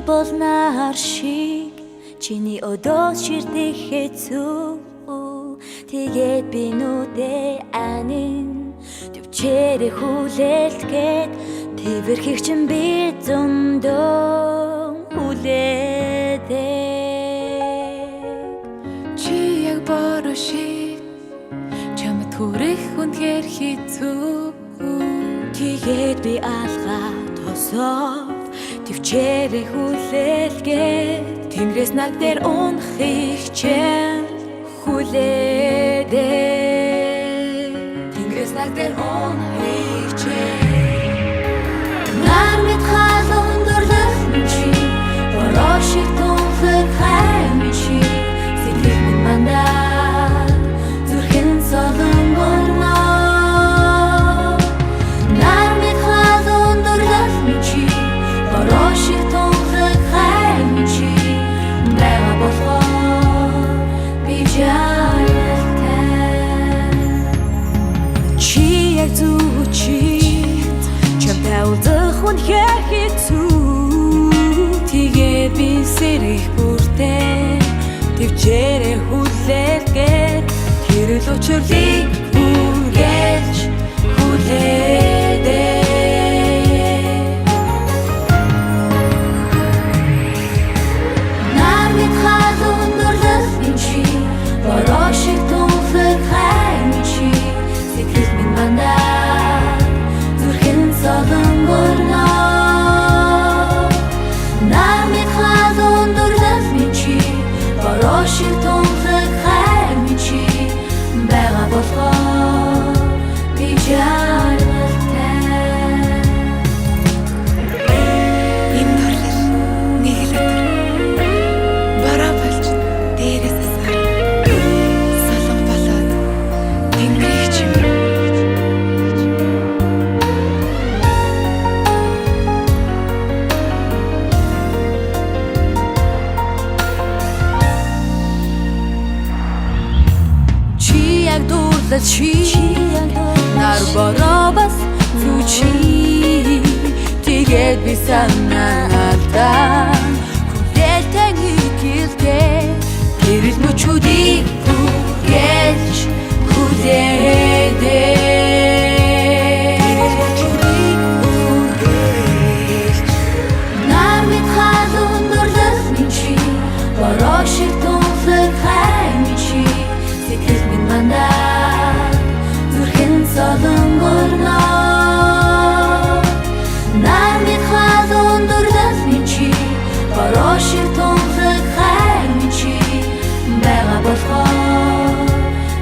болнаар шиг чиний өдөөс ширдэх хэцүү тэгээд би нүдээ анин төвчээрээ хүлээлгээд тэрхийг чин би зөндөө хүлээдэг чи яг бороо шиг чамд хүрэх үнэхээр хэцүү тэгээд би алгаад хосоод төвчээрээ хүлээлгээд тэнгэрээс над дээр унахыг чим хүлээдэг тэнгэрээс над дээр унахыг чим нар мэд халуун дурлах чи бороо шиг тунхаг хайм чи сэтгэл минь мандаа зүрхэн солон горно нар мэд халуун дурлах чи бороо шиг тунхаг хайм чи бага болохоор би жаргалтай чи яг зүг чи чамтай уулзах үнэхээр хэцүү тэгээд би сэрэх бүртээ төвчээрээ хүлээлгээд хэрэл учрлыг үргэлж хүлээдэг нар мэд халуун дурлах чи бороо шиг тунхаг хайм чи сэтгэл минь мандаа зүрхэн солон горно нар мэд халуун дурлах чи бороо шиг тунхаг хайм чи бага болохоор би жаргалтай энэ дурлал нэг л өдөр бороо болж дээрээс асар солон болоод тэнгэрийг чим чи яг дурлал чи нар бороо бас зү чи тэгээд би санаалдаа хүлээлтэн гэлтэй гэрэл мөчүүдийг хүргээж хүлээдэг нар мэд халуун дурлах чи бороо шиг тунхаг хайм чи сэтгэл минь мандаа зүрхэн солон горно нар мэд халуун дурлах чи бороо шиг тунхаг хайм чи бага болохоор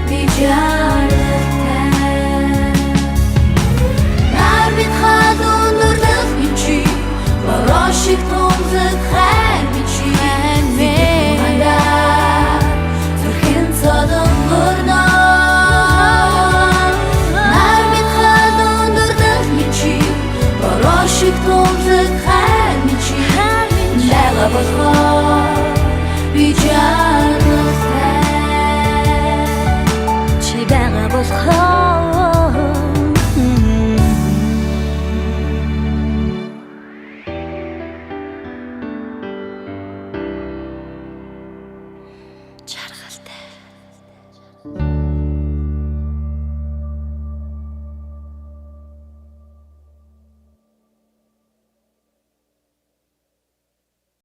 би жаргалтай нар мэд халуун дурлах чи бороо шиг тунхаг хайм